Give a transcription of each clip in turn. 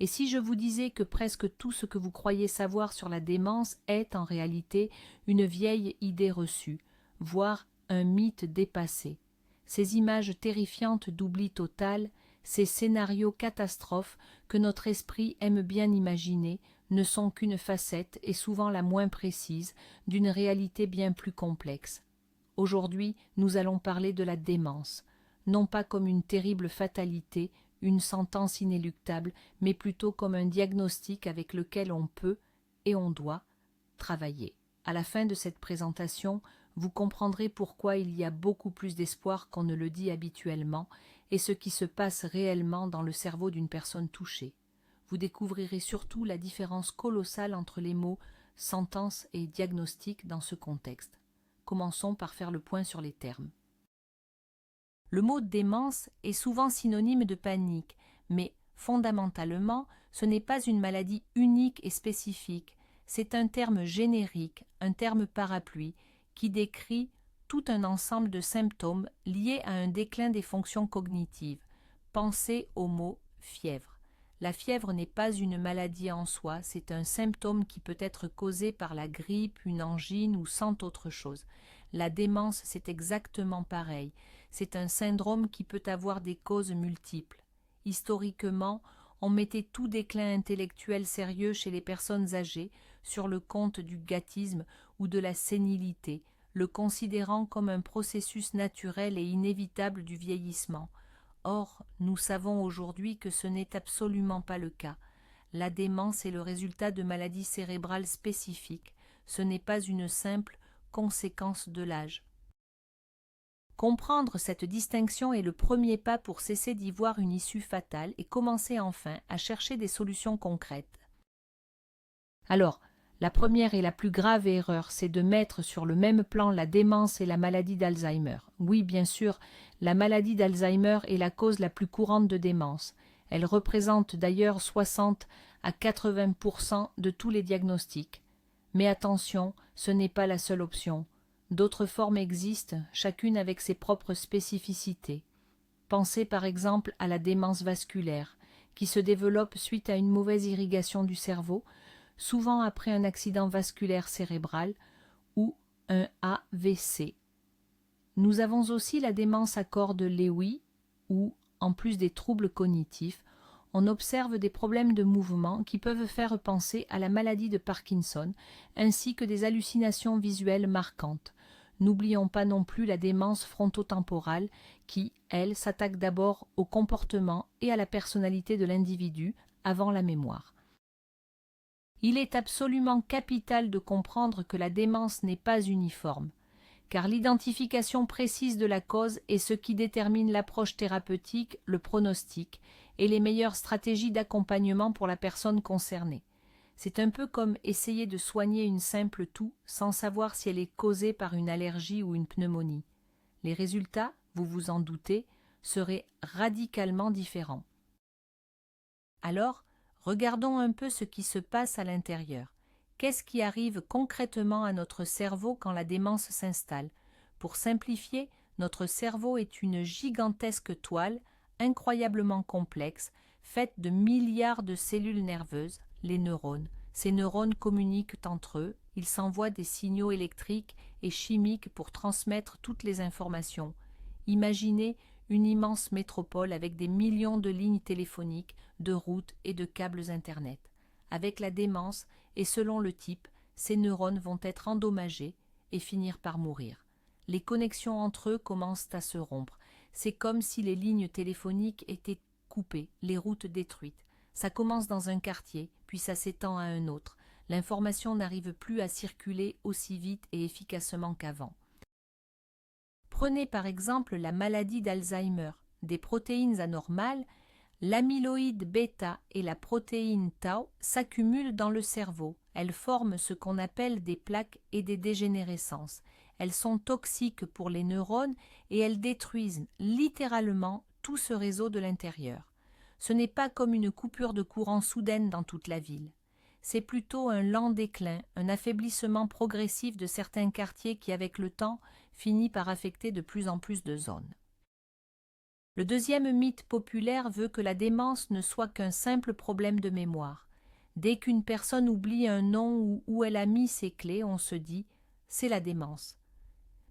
Et si je vous disais que presque tout ce que vous croyez savoir sur la démence est en réalité une vieille idée reçue, voire un mythe dépassé? Ces images terrifiantes d'oubli total, ces scénarios catastrophes que notre esprit aime bien imaginer, ne sont qu'une facette, et souvent la moins précise, d'une réalité bien plus complexe. Aujourd'hui, nous allons parler de la démence, non pas comme une terrible fatalité, une sentence inéluctable, mais plutôt comme un diagnostic avec lequel on peut, et on doit, travailler. À la fin de cette présentation, vous comprendrez pourquoi il y a beaucoup plus d'espoir qu'on ne le dit habituellement, et ce qui se passe réellement dans le cerveau d'une personne touchée. Vous découvrirez surtout la différence colossale entre les mots sentence et diagnostic dans ce contexte. Commençons par faire le point sur les termes. Le mot démence est souvent synonyme de panique, mais fondamentalement, ce n'est pas une maladie unique et spécifique, c'est un terme générique, un terme parapluie, qui décrit tout un ensemble de symptômes liés à un déclin des fonctions cognitives. Pensez au mot fièvre. La fièvre n'est pas une maladie en soi, c'est un symptôme qui peut être causé par la grippe, une angine ou cent autres choses. La démence, c'est exactement pareil. C'est un syndrome qui peut avoir des causes multiples. Historiquement, on mettait tout déclin intellectuel sérieux chez les personnes âgées sur le compte du gâtisme ou de la sénilité, le considérant comme un processus naturel et inévitable du vieillissement. Or, nous savons aujourd'hui que ce n'est absolument pas le cas. La démence est le résultat de maladies cérébrales spécifiques. Ce n'est pas une simple conséquence de l'âge. Comprendre cette distinction est le premier pas pour cesser d'y voir une issue fatale et commencer enfin à chercher des solutions concrètes. Alors, la première et la plus grave erreur, c'est de mettre sur le même plan la démence et la maladie d'Alzheimer. Oui, bien sûr, la maladie d'Alzheimer est la cause la plus courante de démence. Elle représente d'ailleurs 60 à 80% de tous les diagnostics. Mais attention, ce n'est pas la seule option. D'autres formes existent, chacune avec ses propres spécificités. Pensez par exemple à la démence vasculaire, qui se développe suite à une mauvaise irrigation du cerveau, souvent après un accident vasculaire cérébral ou un AVC. Nous avons aussi la démence à corps de Lewy, où, en plus des troubles cognitifs, on observe des problèmes de mouvement qui peuvent faire penser à la maladie de Parkinson, ainsi que des hallucinations visuelles marquantes. N'oublions pas non plus la démence frontotemporale qui, elle, s'attaque d'abord au comportement et à la personnalité de l'individu avant la mémoire. Il est absolument capital de comprendre que la démence n'est pas uniforme, car l'identification précise de la cause est ce qui détermine l'approche thérapeutique, le pronostic et les meilleures stratégies d'accompagnement pour la personne concernée. C'est un peu comme essayer de soigner une simple toux sans savoir si elle est causée par une allergie ou une pneumonie. Les résultats, vous vous en doutez, seraient radicalement différents. Alors, regardons un peu ce qui se passe à l'intérieur. Qu'est-ce qui arrive concrètement à notre cerveau quand la démence s'installe? Pour simplifier, notre cerveau est une gigantesque toile, incroyablement complexe, faite de milliards de cellules nerveuses, les neurones. Ces neurones communiquent entre eux, ils s'envoient des signaux électriques et chimiques pour transmettre toutes les informations. Imaginez une immense métropole avec des millions de lignes téléphoniques, de routes et de câbles Internet. Avec la démence, et selon le type, ces neurones vont être endommagés et finir par mourir. Les connexions entre eux commencent à se rompre. C'est comme si les lignes téléphoniques étaient coupées, les routes détruites. Ça commence dans un quartier, puis ça s'étend à un autre. L'information n'arrive plus à circuler aussi vite et efficacement qu'avant. Prenez par exemple la maladie d'Alzheimer. Des protéines anormales, l'amyloïde bêta et la protéine tau s'accumulent dans le cerveau. Elles forment ce qu'on appelle des plaques et des dégénérescences. Elles sont toxiques pour les neurones et elles détruisent littéralement tout ce réseau de l'intérieur. Ce n'est pas comme une coupure de courant soudaine dans toute la ville. C'est plutôt un lent déclin, un affaiblissement progressif de certains quartiers qui, avec le temps, finit par affecter de plus en plus de zones. Le deuxième mythe populaire veut que la démence ne soit qu'un simple problème de mémoire. Dès qu'une personne oublie un nom ou où elle a mis ses clés, on se dit « c'est la démence ».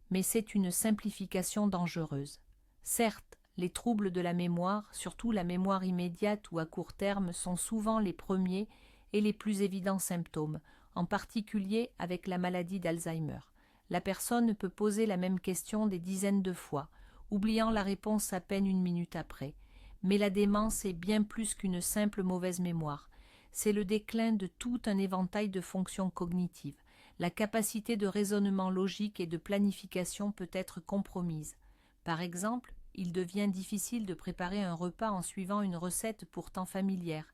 Mais c'est une simplification dangereuse. Certes, les troubles de la mémoire, surtout la mémoire immédiate ou à court terme, sont souvent les premiers et les plus évidents symptômes, en particulier avec la maladie d'Alzheimer. La personne peut poser la même question des dizaines de fois, oubliant la réponse à peine une minute après. Mais la démence est bien plus qu'une simple mauvaise mémoire. C'est le déclin de tout un éventail de fonctions cognitives. La capacité de raisonnement logique et de planification peut être compromise. Par exemple, il devient difficile de préparer un repas en suivant une recette pourtant familière,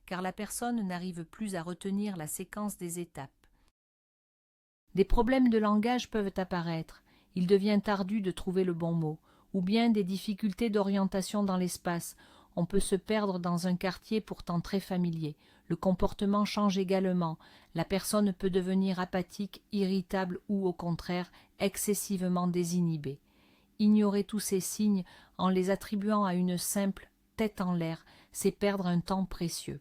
car la personne n'arrive plus à retenir la séquence des étapes. Des problèmes de langage peuvent apparaître, il devient ardu de trouver le bon mot, ou bien des difficultés d'orientation dans l'espace. On peut se perdre dans un quartier pourtant très familier. Le comportement change également. La personne peut devenir apathique, irritable ou, au contraire, excessivement désinhibée. Ignorer tous ces signes en les attribuant à une simple tête en l'air, c'est perdre un temps précieux.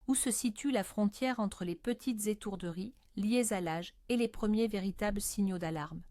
Où se situe la frontière entre les petites étourderies liées à l'âge et les premiers véritables signaux d'alarme?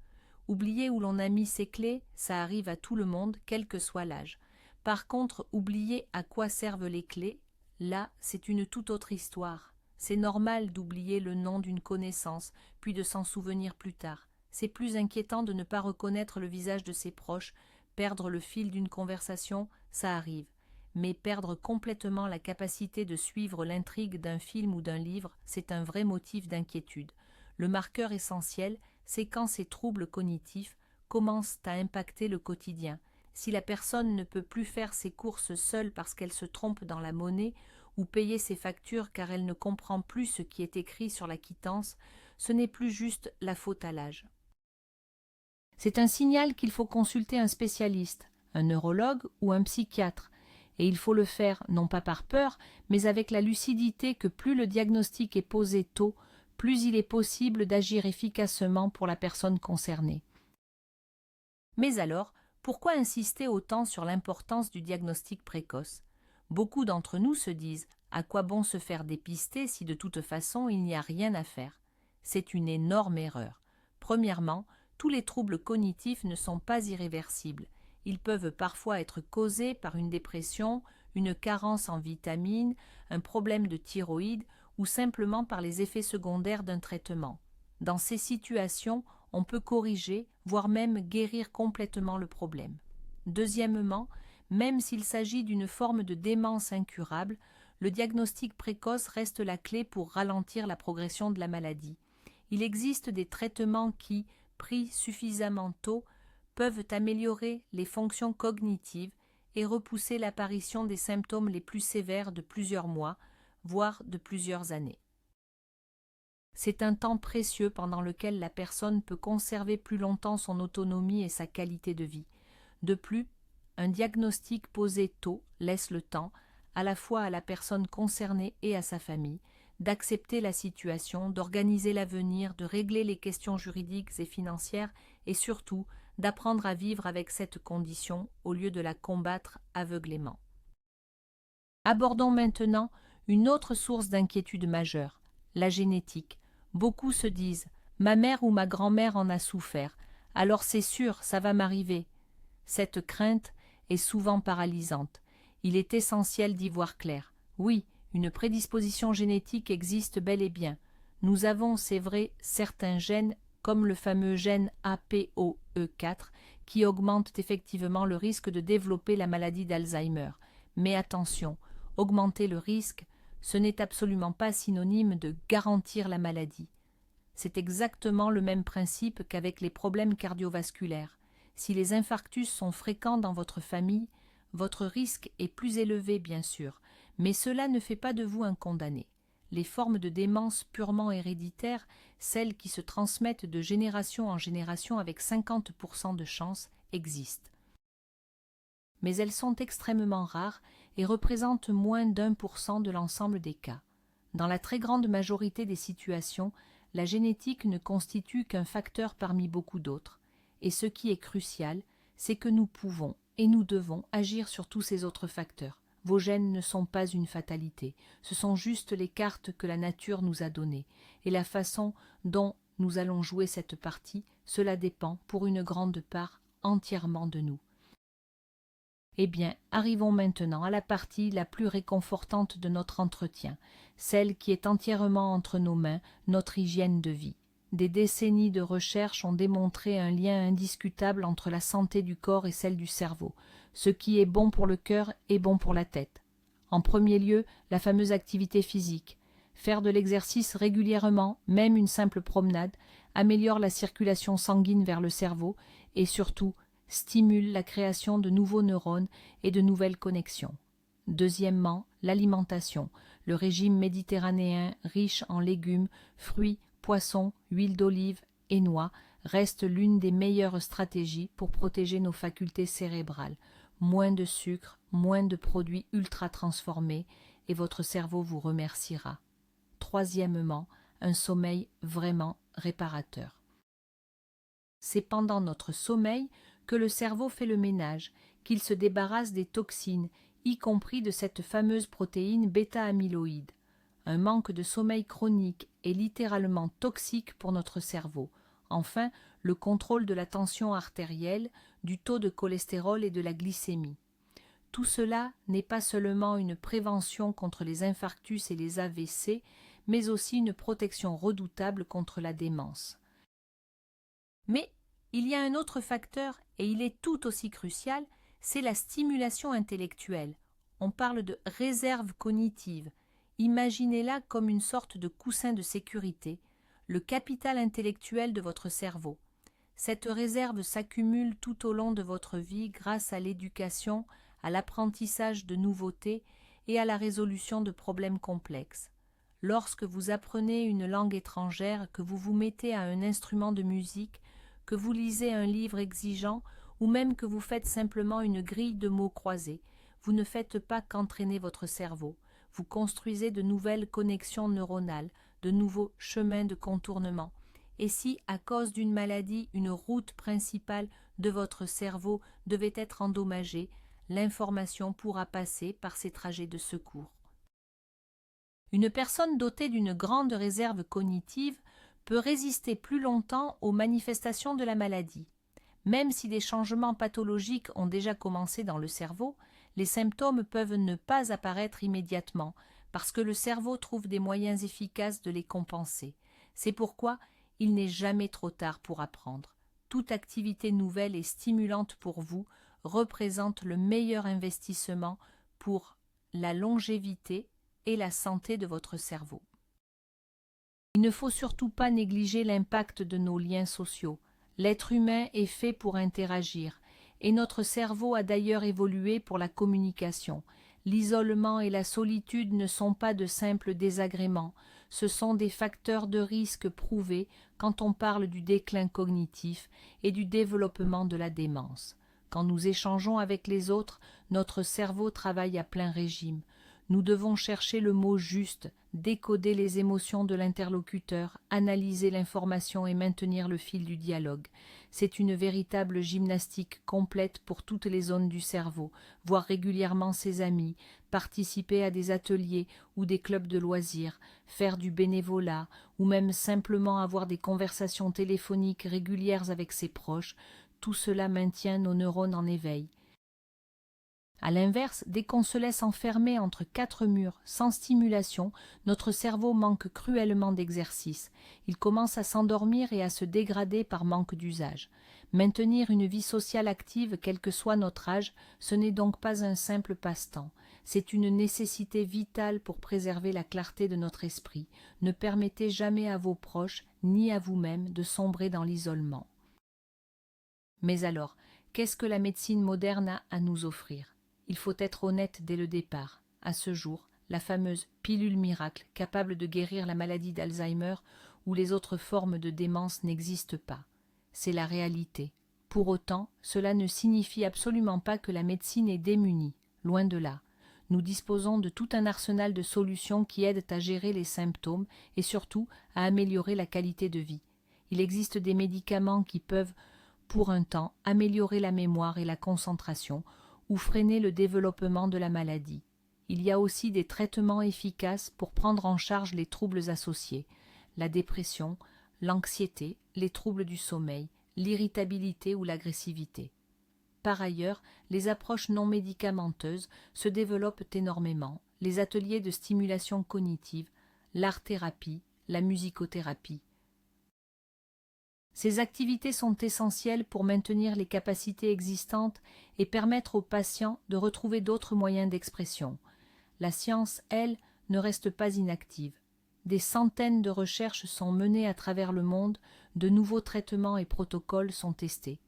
Oublier où l'on a mis ses clés, ça arrive à tout le monde, quel que soit l'âge. Par contre, oublier à quoi servent les clés, là, c'est une toute autre histoire. C'est normal d'oublier le nom d'une connaissance, puis de s'en souvenir plus tard. C'est plus inquiétant de ne pas reconnaître le visage de ses proches, perdre le fil d'une conversation, ça arrive. Mais perdre complètement la capacité de suivre l'intrigue d'un film ou d'un livre, c'est un vrai motif d'inquiétude. Le marqueur essentiel, c'est quand ces troubles cognitifs commencent à impacter le quotidien. Si la personne ne peut plus faire ses courses seule parce qu'elle se trompe dans la monnaie ou payer ses factures car elle ne comprend plus ce qui est écrit sur la quittance, ce n'est plus juste la faute à l'âge. C'est un signal qu'il faut consulter un spécialiste, un neurologue ou un psychiatre, et il faut le faire non pas par peur, mais avec la lucidité que plus le diagnostic est posé tôt, plus il est possible d'agir efficacement pour la personne concernée. Mais alors, pourquoi insister autant sur l'importance du diagnostic précoce? Beaucoup d'entre nous se disent « à quoi bon se faire dépister si de toute façon il n'y a rien à faire ?» C'est une énorme erreur. Premièrement, tous les troubles cognitifs ne sont pas irréversibles. Ils peuvent parfois être causés par une dépression, une carence en vitamines, un problème de thyroïde ou simplement par les effets secondaires d'un traitement. Dans ces situations, on peut corriger, voire même guérir complètement le problème. Deuxièmement, même s'il s'agit d'une forme de démence incurable, le diagnostic précoce reste la clé pour ralentir la progression de la maladie. Il existe des traitements qui, pris suffisamment tôt, peuvent améliorer les fonctions cognitives et repousser l'apparition des symptômes les plus sévères de plusieurs mois, voire de plusieurs années. C'est un temps précieux pendant lequel la personne peut conserver plus longtemps son autonomie et sa qualité de vie. De plus, un diagnostic posé tôt laisse le temps, à la fois à la personne concernée et à sa famille, d'accepter la situation, d'organiser l'avenir, de régler les questions juridiques et financières et surtout d'apprendre à vivre avec cette condition au lieu de la combattre aveuglément. Abordons maintenant une autre source d'inquiétude majeure, la génétique. Beaucoup se disent « ma mère ou ma grand-mère en a souffert, alors c'est sûr, ça va m'arriver ». Cette crainte est souvent paralysante. Il est essentiel d'y voir clair. Oui, une prédisposition génétique existe bel et bien. Nous avons, c'est vrai, certains gènes, comme le fameux gène APOE4, qui augmentent effectivement le risque de développer la maladie d'Alzheimer. Mais attention, augmenter le risque, ce n'est absolument pas synonyme de garantir la maladie. C'est exactement le même principe qu'avec les problèmes cardiovasculaires. Si les infarctus sont fréquents dans votre famille, votre risque est plus élevé bien sûr, mais cela ne fait pas de vous un condamné. Les formes de démence purement héréditaires, celles qui se transmettent de génération en génération avec 50% de chance, existent. Mais elles sont extrêmement rares et représentent moins d'1% de l'ensemble des cas. Dans la très grande majorité des situations, la génétique ne constitue qu'un facteur parmi beaucoup d'autres. Et ce qui est crucial, c'est que nous pouvons et nous devons agir sur tous ces autres facteurs. Vos gènes ne sont pas une fatalité, ce sont juste les cartes que la nature nous a données, et la façon dont nous allons jouer cette partie, cela dépend, pour une grande part, entièrement de nous. Eh bien, arrivons maintenant à la partie la plus réconfortante de notre entretien, celle qui est entièrement entre nos mains, notre hygiène de vie. Des décennies de recherche ont démontré un lien indiscutable entre la santé du corps et celle du cerveau. Ce qui est bon pour le cœur est bon pour la tête. En premier lieu, la fameuse activité physique. Faire de l'exercice régulièrement, même une simple promenade, améliore la circulation sanguine vers le cerveau et surtout stimule la création de nouveaux neurones et de nouvelles connexions. Deuxièmement, l'alimentation. Le régime méditerranéen riche en légumes, fruits, poissons, huile d'olive et noix reste l'une des meilleures stratégies pour protéger nos facultés cérébrales. Moins de sucre, moins de produits ultra transformés et votre cerveau vous remerciera. Troisièmement, un sommeil vraiment réparateur. C'est pendant notre sommeil que le cerveau fait le ménage, qu'il se débarrasse des toxines, y compris de cette fameuse protéine bêta-amyloïde. Un manque de sommeil chronique est littéralement toxique pour notre cerveau. Enfin, le contrôle de la tension artérielle, du taux de cholestérol et de la glycémie. Tout cela n'est pas seulement une prévention contre les infarctus et les AVC, mais aussi une protection redoutable contre la démence. Mais il y a un autre facteur, et il est tout aussi crucial, c'est la stimulation intellectuelle. On parle de réserve cognitive. Imaginez-la comme une sorte de coussin de sécurité, le capital intellectuel de votre cerveau. Cette réserve s'accumule tout au long de votre vie grâce à l'éducation, à l'apprentissage de nouveautés et à la résolution de problèmes complexes. Lorsque vous apprenez une langue étrangère, que vous vous mettez à un instrument de musique, que vous lisez un livre exigeant ou même que vous faites simplement une grille de mots croisés, vous ne faites pas qu'entraîner votre cerveau, vous construisez de nouvelles connexions neuronales, de nouveaux chemins de contournement. Et si, à cause d'une maladie, une route principale de votre cerveau devait être endommagée, l'information pourra passer par ces trajets de secours. Une personne dotée d'une grande réserve cognitive peut résister plus longtemps aux manifestations de la maladie. Même si des changements pathologiques ont déjà commencé dans le cerveau, les symptômes peuvent ne pas apparaître immédiatement parce que le cerveau trouve des moyens efficaces de les compenser. C'est pourquoi il n'est jamais trop tard pour apprendre. Toute activité nouvelle et stimulante pour vous représente le meilleur investissement pour la longévité et la santé de votre cerveau. Il ne faut surtout pas négliger l'impact de nos liens sociaux. L'être humain est fait pour interagir, et notre cerveau a d'ailleurs évolué pour la communication. L'isolement et la solitude ne sont pas de simples désagréments, ce sont des facteurs de risque prouvés quand on parle du déclin cognitif et du développement de la démence. Quand nous échangeons avec les autres, notre cerveau travaille à plein régime. Nous devons chercher le mot juste, décoder les émotions de l'interlocuteur, analyser l'information et maintenir le fil du dialogue. C'est une véritable gymnastique complète pour toutes les zones du cerveau, voir régulièrement ses amis, participer à des ateliers ou des clubs de loisirs, faire du bénévolat ou même simplement avoir des conversations téléphoniques régulières avec ses proches. Tout cela maintient nos neurones en éveil. À l'inverse, dès qu'on se laisse enfermer entre quatre murs, sans stimulation, notre cerveau manque cruellement d'exercice. Il commence à s'endormir et à se dégrader par manque d'usage. Maintenir une vie sociale active, quel que soit notre âge, ce n'est donc pas un simple passe-temps. C'est une nécessité vitale pour préserver la clarté de notre esprit. Ne permettez jamais à vos proches, ni à vous-même, de sombrer dans l'isolement. Mais alors, qu'est-ce que la médecine moderne a à nous offrir ? Il faut être honnête dès le départ. À ce jour, la fameuse pilule miracle capable de guérir la maladie d'Alzheimer ou les autres formes de démence n'existe pas. C'est la réalité. Pour autant, cela ne signifie absolument pas que la médecine est démunie. Loin de là. Nous disposons de tout un arsenal de solutions qui aident à gérer les symptômes et surtout à améliorer la qualité de vie. Il existe des médicaments qui peuvent pour un temps, améliorer la mémoire et la concentration ou freiner le développement de la maladie. Il y a aussi des traitements efficaces pour prendre en charge les troubles associés, la dépression, l'anxiété, les troubles du sommeil, l'irritabilité ou l'agressivité. Par ailleurs, les approches non médicamenteuses se développent énormément, les ateliers de stimulation cognitive, l'art-thérapie, la musicothérapie. Ces activités sont essentielles pour maintenir les capacités existantes et permettre aux patients de retrouver d'autres moyens d'expression. La science, elle, ne reste pas inactive. Des centaines de recherches sont menées à travers le monde, de nouveaux traitements et protocoles sont testés.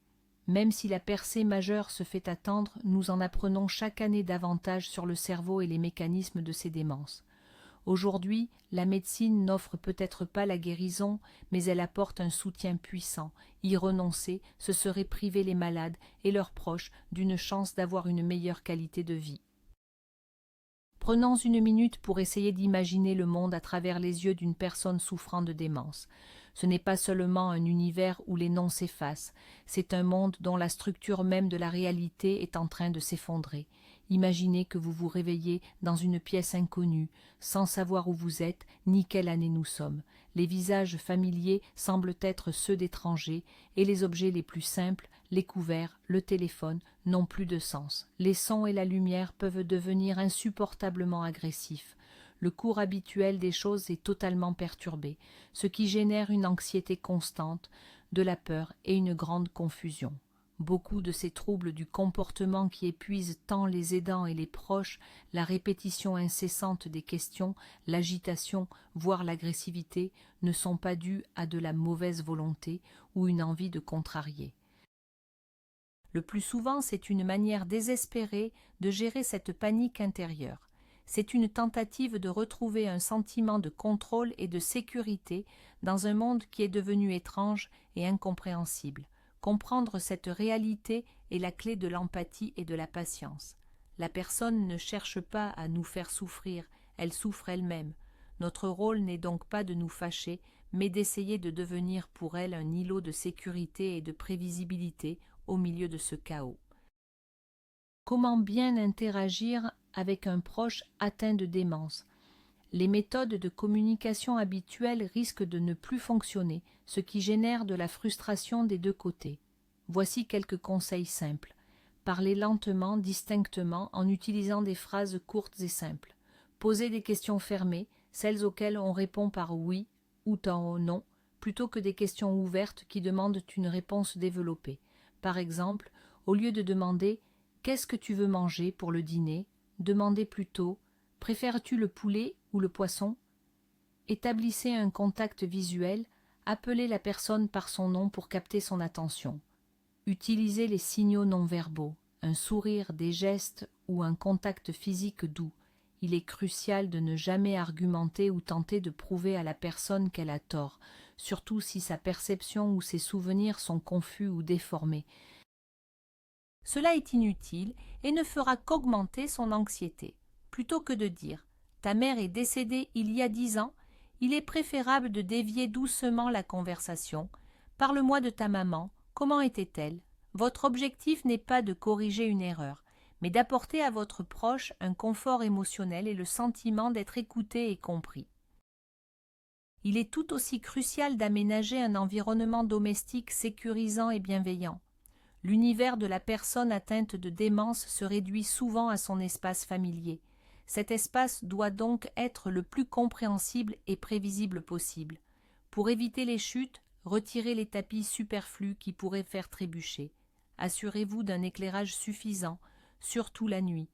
Même si la percée majeure se fait attendre, nous en apprenons chaque année davantage sur le cerveau et les mécanismes de ces démences. Aujourd'hui, la médecine n'offre peut-être pas la guérison, mais elle apporte un soutien puissant. Y renoncer, ce serait priver les malades et leurs proches d'une chance d'avoir une meilleure qualité de vie. Prenons une minute pour essayer d'imaginer le monde à travers les yeux d'une personne souffrant de démence. Ce n'est pas seulement un univers où les noms s'effacent, c'est un monde dont la structure même de la réalité est en train de s'effondrer. Imaginez que vous vous réveillez dans une pièce inconnue, sans savoir où vous êtes ni quelle année nous sommes. Les visages familiers semblent être ceux d'étrangers, et les objets les plus simples, les couverts, le téléphone, n'ont plus de sens. Les sons et la lumière peuvent devenir insupportablement agressifs. Le cours habituel des choses est totalement perturbé, ce qui génère une anxiété constante, de la peur et une grande confusion. Beaucoup de ces troubles du comportement qui épuisent tant les aidants et les proches, la répétition incessante des questions, l'agitation, voire l'agressivité, ne sont pas dus à de la mauvaise volonté ou une envie de contrarier. Le plus souvent, c'est une manière désespérée de gérer cette panique intérieure. C'est une tentative de retrouver un sentiment de contrôle et de sécurité dans un monde qui est devenu étrange et incompréhensible. Comprendre cette réalité est la clé de l'empathie et de la patience. La personne ne cherche pas à nous faire souffrir, elle souffre elle-même. Notre rôle n'est donc pas de nous fâcher, mais d'essayer de devenir pour elle un îlot de sécurité et de prévisibilité au milieu de ce chaos. Comment bien interagir avec un proche atteint de démence? Les méthodes de communication habituelles risquent de ne plus fonctionner, ce qui génère de la frustration des deux côtés. Voici quelques conseils simples. Parlez lentement, distinctement, en utilisant des phrases courtes et simples. Posez des questions fermées, celles auxquelles on répond par oui ou non, plutôt que des questions ouvertes qui demandent une réponse développée. Par exemple, au lieu de demander « Qu'est-ce que tu veux manger pour le dîner ?», demandez plutôt « Préfères-tu le poulet ou le poisson ?» Établissez un contact visuel, appelez la personne par son nom pour capter son attention. Utilisez les signaux non-verbaux, un sourire, des gestes ou un contact physique doux. Il est crucial de ne jamais argumenter ou tenter de prouver à la personne qu'elle a tort, surtout si sa perception ou ses souvenirs sont confus ou déformés. Cela est inutile et ne fera qu'augmenter son anxiété. Plutôt que de dire « Ta mère est décédée il y a 10 ans », il est préférable de dévier doucement la conversation. « Parle-moi de ta maman, comment était-elle ?» Votre objectif n'est pas de corriger une erreur, mais d'apporter à votre proche un confort émotionnel et le sentiment d'être écouté et compris. Il est tout aussi crucial d'aménager un environnement domestique sécurisant et bienveillant. L'univers de la personne atteinte de démence se réduit souvent à son espace familier. Cet espace doit donc être le plus compréhensible et prévisible possible. Pour éviter les chutes, retirez les tapis superflus qui pourraient faire trébucher. Assurez-vous d'un éclairage suffisant, surtout la nuit.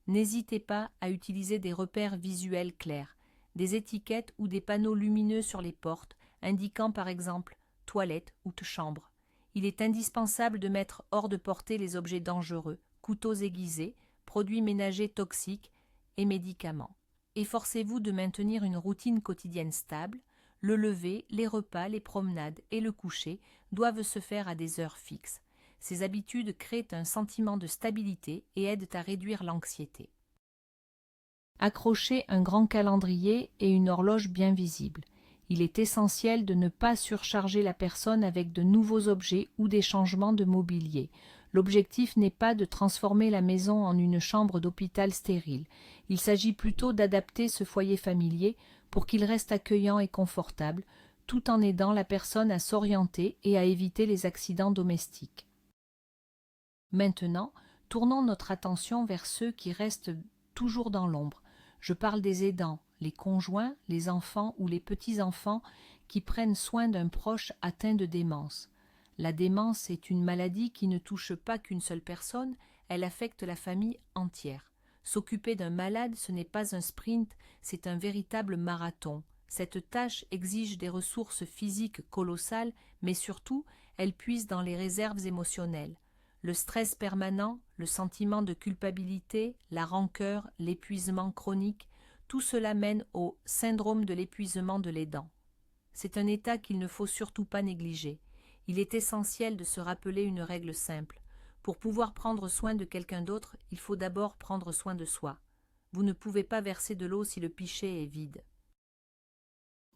N'hésitez pas à utiliser des repères visuels clairs, des étiquettes ou des panneaux lumineux sur les portes, indiquant par exemple « toilette » ou « chambre ». Il est indispensable de mettre hors de portée les objets dangereux, couteaux aiguisés, produits ménagers toxiques et médicaments. Efforcez-vous de maintenir une routine quotidienne stable. Le lever, les repas, les promenades et le coucher doivent se faire à des heures fixes. Ces habitudes créent un sentiment de stabilité et aident à réduire l'anxiété. Accrochez un grand calendrier et une horloge bien visible. Il est essentiel de ne pas surcharger la personne avec de nouveaux objets ou des changements de mobilier. L'objectif n'est pas de transformer la maison en une chambre d'hôpital stérile. Il s'agit plutôt d'adapter ce foyer familier pour qu'il reste accueillant et confortable, tout en aidant la personne à s'orienter et à éviter les accidents domestiques. Maintenant, tournons notre attention vers ceux qui restent toujours dans l'ombre. Je parle des aidants, les conjoints, les enfants ou les petits-enfants qui prennent soin d'un proche atteint de démence. La démence est une maladie qui ne touche pas qu'une seule personne, elle affecte la famille entière. S'occuper d'un malade, ce n'est pas un sprint, c'est un véritable marathon. Cette tâche exige des ressources physiques colossales, mais surtout, elle puise dans les réserves émotionnelles. Le stress permanent, le sentiment de culpabilité, la rancœur, l'épuisement chronique, tout cela mène au syndrome de l'épuisement de l'aidant. C'est un état qu'il ne faut surtout pas négliger. Il est essentiel de se rappeler une règle simple. Pour pouvoir prendre soin de quelqu'un d'autre, il faut d'abord prendre soin de soi. Vous ne pouvez pas verser de l'eau si le pichet est vide.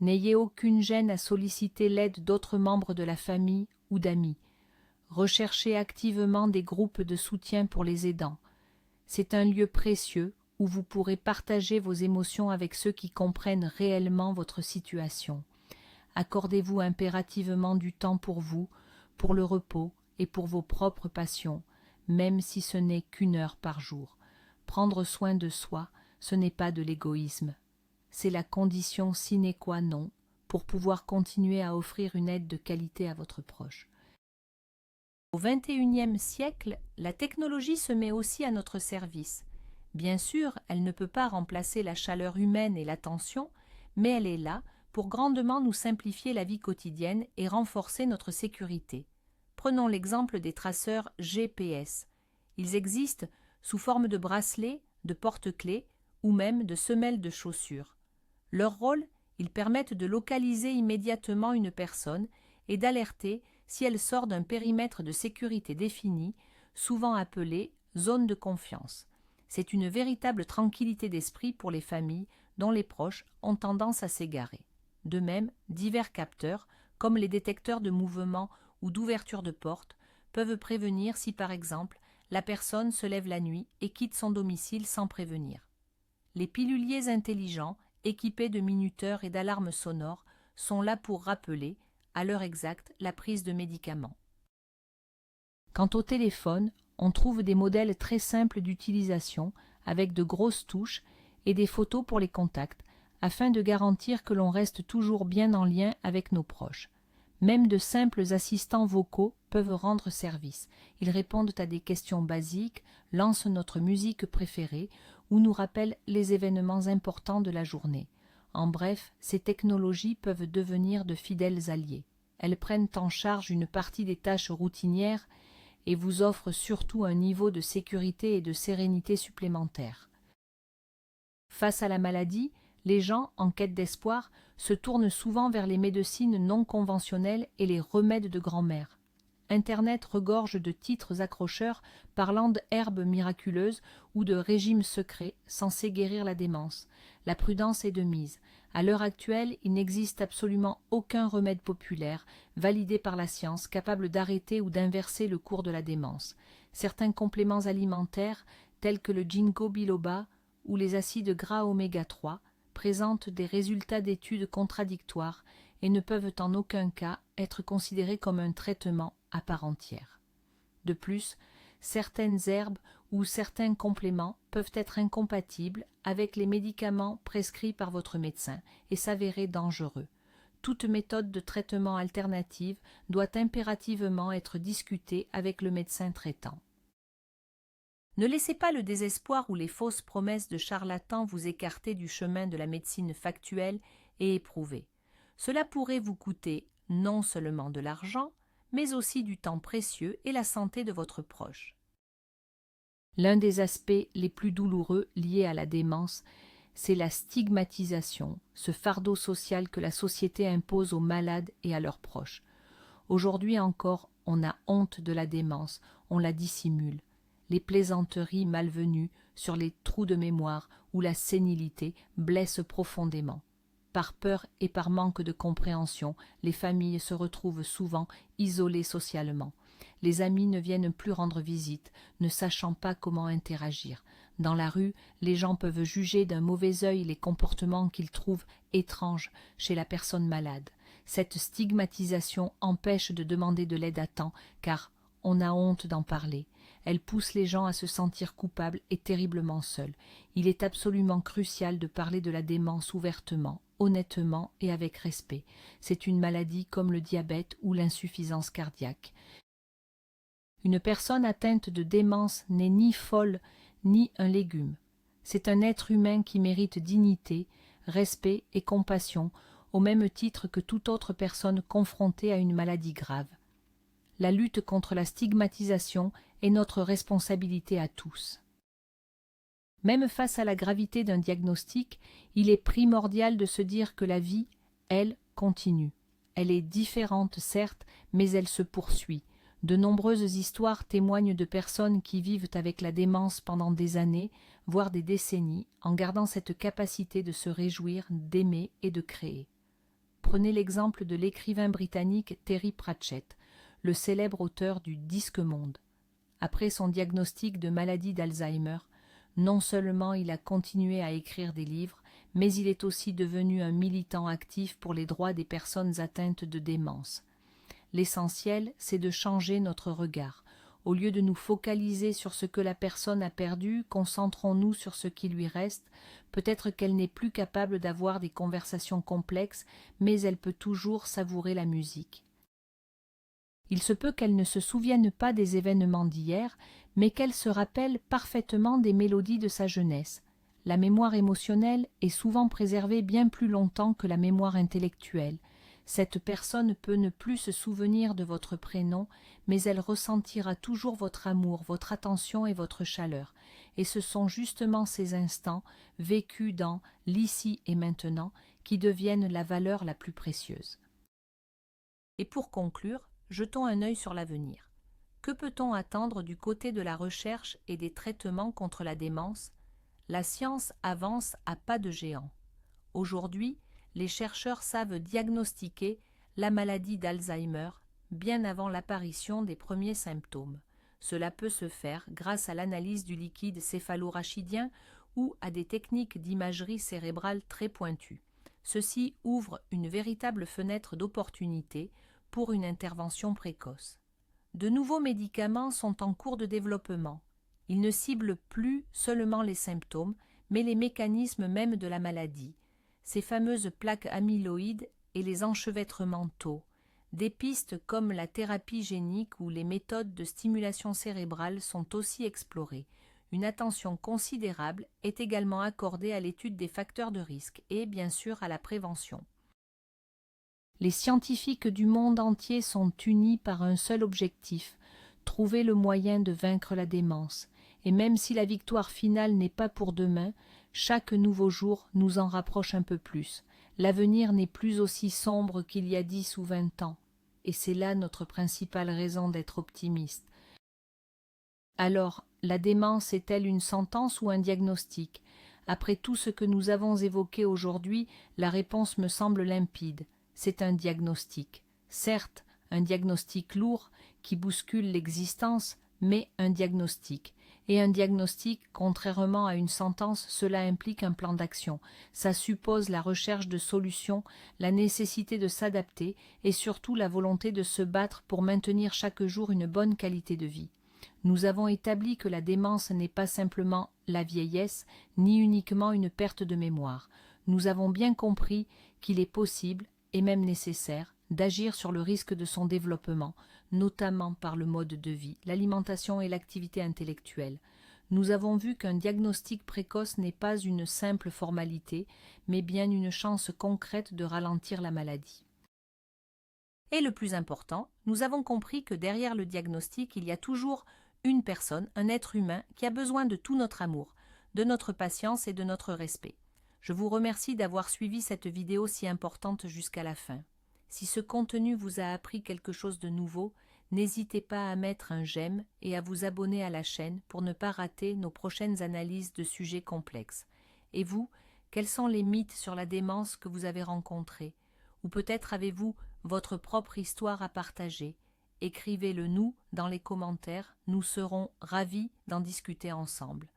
N'ayez aucune gêne à solliciter l'aide d'autres membres de la famille ou d'amis. Recherchez activement des groupes de soutien pour les aidants. C'est un lieu précieux où vous pourrez partager vos émotions avec ceux qui comprennent réellement votre situation. Accordez-vous impérativement du temps pour vous, pour le repos et pour vos propres passions, même si ce n'est qu'1 heure par jour. Prendre soin de soi, ce n'est pas de l'égoïsme. C'est la condition sine qua non pour pouvoir continuer à offrir une aide de qualité à votre proche. Au XXIe siècle, la technologie se met aussi à notre service. Bien sûr, elle ne peut pas remplacer la chaleur humaine et l'attention, mais elle est là pour grandement nous simplifier la vie quotidienne et renforcer notre sécurité. Prenons l'exemple des traceurs GPS. Ils existent sous forme de bracelets, de porte-clés ou même de semelles de chaussures. Leur rôle, ils permettent de localiser immédiatement une personne et d'alerter si elle sort d'un périmètre de sécurité défini, souvent appelé zone de confiance. C'est une véritable tranquillité d'esprit pour les familles dont les proches ont tendance à s'égarer. De même, divers capteurs, comme les détecteurs de mouvement ou d'ouverture de porte, peuvent prévenir si par exemple la personne se lève la nuit et quitte son domicile sans prévenir. Les piluliers intelligents, équipés de minuteurs et d'alarmes sonores, sont là pour rappeler, à l'heure exacte, la prise de médicaments. Quant au téléphone, on trouve des modèles très simples d'utilisation avec de grosses touches et des photos pour les contacts, afin de garantir que l'on reste toujours bien en lien avec nos proches. Même de simples assistants vocaux peuvent rendre service. Ils répondent à des questions basiques, lancent notre musique préférée ou nous rappellent les événements importants de la journée. En bref, ces technologies peuvent devenir de fidèles alliés. Elles prennent en charge une partie des tâches routinières et vous offrent surtout un niveau de sécurité et de sérénité supplémentaire. Face à la maladie, les gens, en quête d'espoir, se tournent souvent vers les médecines non conventionnelles et les remèdes de grand-mère. Internet regorge de titres accrocheurs parlant d'herbes miraculeuses ou de régimes secrets censés guérir la démence. La prudence est de mise. À l'heure actuelle, il n'existe absolument aucun remède populaire, validé par la science, capable d'arrêter ou d'inverser le cours de la démence. Certains compléments alimentaires, tels que le ginkgo biloba ou les acides gras oméga 3, présentent des résultats d'études contradictoires et ne peuvent en aucun cas être considérés comme un traitement à part entière. De plus, certaines herbes ou certains compléments peuvent être incompatibles avec les médicaments prescrits par votre médecin et s'avérer dangereux. Toute méthode de traitement alternative doit impérativement être discutée avec le médecin traitant. Ne laissez pas le désespoir ou les fausses promesses de charlatans vous écarter du chemin de la médecine factuelle et éprouvée. Cela pourrait vous coûter non seulement de l'argent, mais aussi du temps précieux et la santé de votre proche. L'un des aspects les plus douloureux liés à la démence, c'est la stigmatisation, ce fardeau social que la société impose aux malades et à leurs proches. Aujourd'hui encore, on a honte de la démence, on la dissimule. Les plaisanteries malvenues sur les trous de mémoire ou la sénilité blessent profondément. Par peur et par manque de compréhension, les familles se retrouvent souvent isolées socialement. Les amis ne viennent plus rendre visite, ne sachant pas comment interagir. Dans la rue, les gens peuvent juger d'un mauvais œil les comportements qu'ils trouvent étranges chez la personne malade. Cette stigmatisation empêche de demander de l'aide à temps, car on a honte d'en parler. Elle pousse les gens à se sentir coupables et terriblement seuls. Il est absolument crucial de parler de la démence ouvertement, honnêtement et avec respect. C'est une maladie comme le diabète ou l'insuffisance cardiaque. Une personne atteinte de démence n'est ni folle ni un légume. C'est un être humain qui mérite dignité, respect et compassion, au même titre que toute autre personne confrontée à une maladie grave. La lutte contre la stigmatisation est notre responsabilité à tous. Même face à la gravité d'un diagnostic, il est primordial de se dire que la vie, elle, continue. Elle est différente, certes, mais elle se poursuit. De nombreuses histoires témoignent de personnes qui vivent avec la démence pendant des années, voire des décennies, en gardant cette capacité de se réjouir, d'aimer et de créer. Prenez l'exemple de l'écrivain britannique Terry Pratchett, le célèbre auteur du Disque-monde. Après son diagnostic de maladie d'Alzheimer, non seulement il a continué à écrire des livres, mais il est aussi devenu un militant actif pour les droits des personnes atteintes de démence. L'essentiel, c'est de changer notre regard. Au lieu de nous focaliser sur ce que la personne a perdu, concentrons-nous sur ce qui lui reste. Peut-être qu'elle n'est plus capable d'avoir des conversations complexes, mais elle peut toujours savourer la musique. Il se peut qu'elle ne se souvienne pas des événements d'hier, mais qu'elle se rappelle parfaitement des mélodies de sa jeunesse. La mémoire émotionnelle est souvent préservée bien plus longtemps que la mémoire intellectuelle. Cette personne peut ne plus se souvenir de votre prénom, mais elle ressentira toujours votre amour, votre attention et votre chaleur. Et ce sont justement ces instants, vécus dans l'ici et maintenant, qui deviennent la valeur la plus précieuse. Et pour conclure, jetons un œil sur l'avenir. Que peut-on attendre du côté de la recherche et des traitements contre la démence? La science avance à pas de géant. Aujourd'hui, les chercheurs savent diagnostiquer la maladie d'Alzheimer bien avant l'apparition des premiers symptômes. Cela peut se faire grâce à l'analyse du liquide céphalorachidien ou à des techniques d'imagerie cérébrale très pointues. Ceci ouvre une véritable fenêtre d'opportunité pour une intervention précoce. De nouveaux médicaments sont en cours de développement. Ils ne ciblent plus seulement les symptômes, mais les mécanismes même de la maladie. Ces fameuses plaques amyloïdes et les enchevêtrements tau. Des pistes comme la thérapie génique ou les méthodes de stimulation cérébrale sont aussi explorées. Une attention considérable est également accordée à l'étude des facteurs de risque et, bien sûr, à la prévention. Les scientifiques du monde entier sont unis par un seul objectif, trouver le moyen de vaincre la démence. Et même si la victoire finale n'est pas pour demain, chaque nouveau jour nous en rapproche un peu plus. L'avenir n'est plus aussi sombre qu'il y a 10 ou 20 ans. Et c'est là notre principale raison d'être optimiste. Alors, la démence est-elle une sentence ou un diagnostic? Après tout ce que nous avons évoqué aujourd'hui, la réponse me semble limpide. C'est un diagnostic. Certes, un diagnostic lourd qui bouscule l'existence, mais un diagnostic. Et un diagnostic, contrairement à une sentence, cela implique un plan d'action. Ça suppose la recherche de solutions, la nécessité de s'adapter et surtout la volonté de se battre pour maintenir chaque jour une bonne qualité de vie. Nous avons établi que la démence n'est pas simplement la vieillesse, ni uniquement une perte de mémoire. Nous avons bien compris qu'il est possible, et même nécessaire, d'agir sur le risque de son développement, notamment par le mode de vie, l'alimentation et l'activité intellectuelle. Nous avons vu qu'un diagnostic précoce n'est pas une simple formalité, mais bien une chance concrète de ralentir la maladie. Et le plus important, nous avons compris que derrière le diagnostic, il y a toujours une personne, un être humain, qui a besoin de tout notre amour, de notre patience et de notre respect. Je vous remercie d'avoir suivi cette vidéo si importante jusqu'à la fin. Si ce contenu vous a appris quelque chose de nouveau, n'hésitez pas à mettre un j'aime et à vous abonner à la chaîne pour ne pas rater nos prochaines analyses de sujets complexes. Et vous, Quels sont les mythes sur la démence que vous avez rencontrés? Ou peut-être avez-vous votre propre histoire à partager? Écrivez-le nous dans les commentaires, nous serons ravis d'en discuter ensemble.